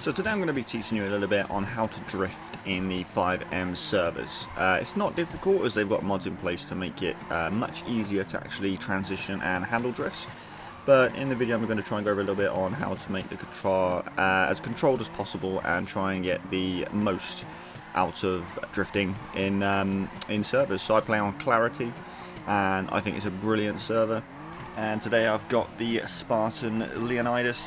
So today I'm going to be teaching you a little bit on how to drift in the FiveM servers. It's not difficult as they've got mods in place to make it much easier to actually transition and handle drifts. But in the video I'm going to try and go over a little bit on how to make the control as controlled as possible and try and get the most out of drifting in servers. So I play on Clarity and I think it's a brilliant server. And today I've got the Spartan Leonidas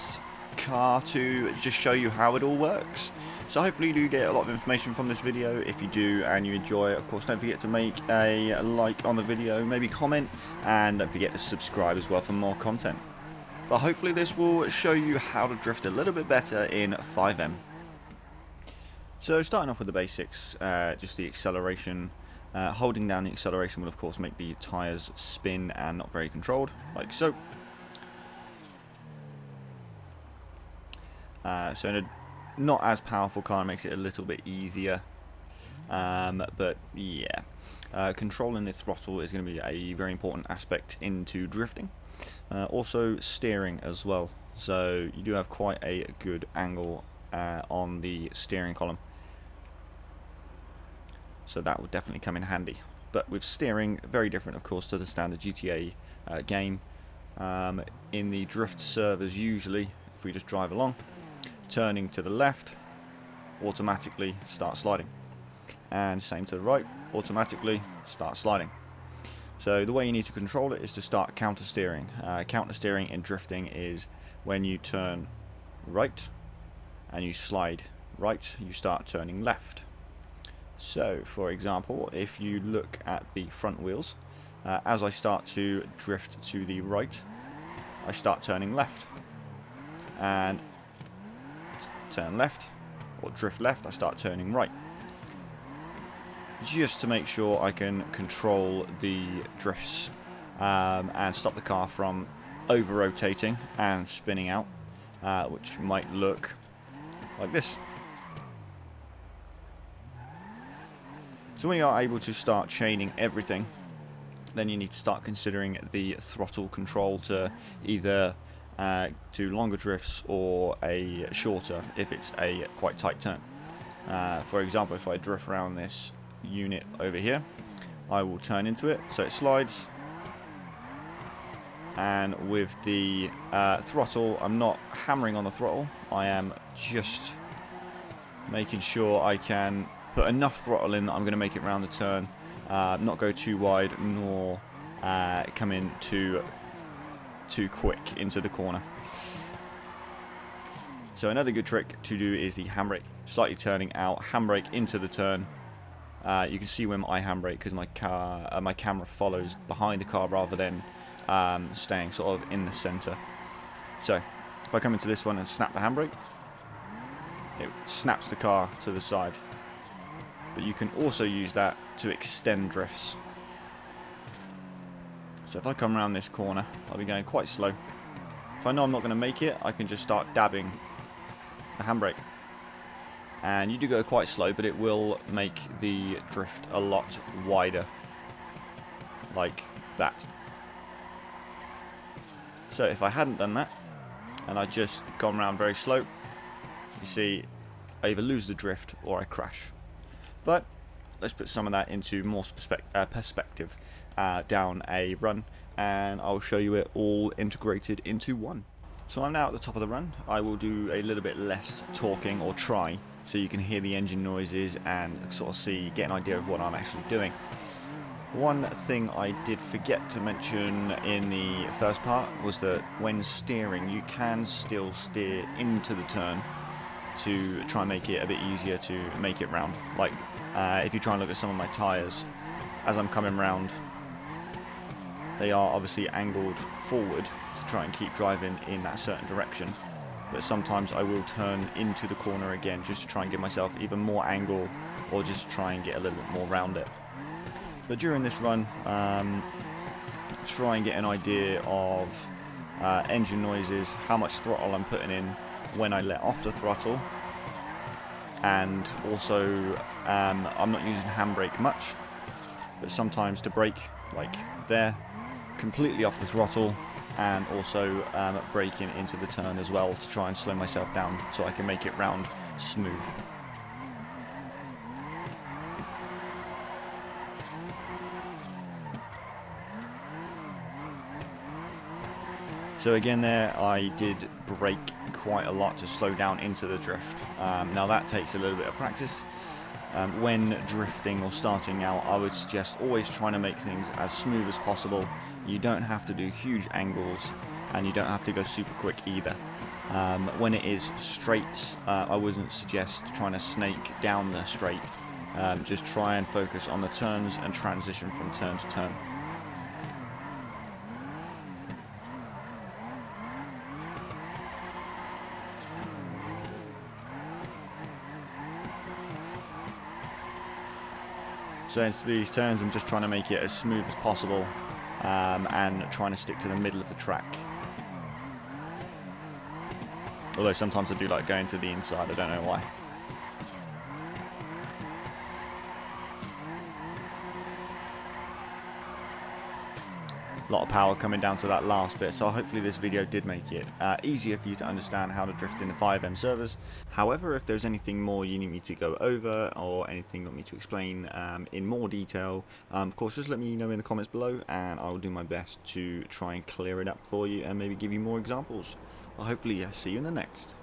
car to just show you how it all works. So hopefully you do get a lot of information from this video. If you do and you enjoy it, of course don't forget to make a like on the video, maybe comment, and don't forget to subscribe as well for more content. But hopefully this will show you how to drift a little bit better in FiveM. So starting off with the basics, just the acceleration. Holding down the acceleration will of course make the tyres spin and not very controlled, like so. So in a not as powerful car, it makes it a little bit easier, but yeah, controlling the throttle is going to be a very important aspect into drifting. Also steering as well, so you do have quite a good angle on the steering column, so that will definitely come in handy. But with steering, very different of course to the standard GTA game. In the drift servers, usually if we just drive along, turning to the left, automatically start sliding, and same to the right, automatically start sliding. So the way you need to control it is to start counter steering. Counter steering in drifting is when you turn right and you slide right, you start turning left. So for example, if you look at the front wheels, as I start to drift to the right, I start turning left, and turn left, or drift left, I start turning right, just to make sure I can control the drifts and stop the car from over rotating and spinning out, which might look like this. So when you are able to start chaining everything, then you need to start considering the throttle control to either to longer drifts or a shorter if it's a quite tight turn. For example, if I drift around this unit over here, I will turn into it so it slides, and with the throttle, I'm not hammering on the throttle, I am just making sure I can put enough throttle in that I'm going to make it around the turn, not go too wide nor come in too quick into the corner. So another good trick to do is the handbrake. Slightly turning out, handbrake into the turn. You can see when I handbrake because my camera follows behind the car rather than staying sort of in the center. So if I come into this one and snap the handbrake, it snaps the car to the side. But you can also use that to extend drifts. So if I come around this corner, I'll be going quite slow. If I know I'm not going to make it, I can just start dabbing the handbrake. And you do go quite slow, but it will make the drift a lot wider, like that. So if I hadn't done that, and I'd just gone around very slow, you see I either lose the drift or I crash. But let's put some of that into more perspective down a run, and I'll show you it all integrated into one. So I'm now at the top of the run. I will do a little bit less talking, or try, so you can hear the engine noises and sort of get an idea of what I'm actually doing. One thing I did forget to mention in the first part was that when steering, you can still steer into the turn to try and make it a bit easier to make it round. Like if you try and look at some of my tyres, as I'm coming round, they are obviously angled forward to try and keep driving in that certain direction, but sometimes I will turn into the corner again just to try and give myself even more angle, or just try and get a little bit more round it. But during this run, try and get an idea of engine noises, how much throttle I'm putting in when I let off the throttle, and also I'm not using handbrake much, but sometimes to brake, like there, completely off the throttle, and also braking into the turn as well to try and slow myself down so I can make it round smooth. So again there, I did brake quite a lot to slow down into the drift. Now that takes a little bit of practice. When drifting or starting out, I would suggest always trying to make things as smooth as possible. You don't have to do huge angles, and you don't have to go super quick either. When it is straights, I wouldn't suggest trying to snake down the straight. Just try and focus on the turns and transition from turn to turn. So into these turns, I'm just trying to make it as smooth as possible, and trying to stick to the middle of the track. Although sometimes I do like going to the inside, I don't know why. A lot of power coming down to that last bit, so hopefully this video did make it easier for you to understand how to drift in the FiveM servers. However, if there's anything more you need me to go over, or anything you want me to explain in more detail, of course just let me know in the comments below, and I will do my best to try and clear it up for you and maybe give you more examples. I'll hopefully see you in the next.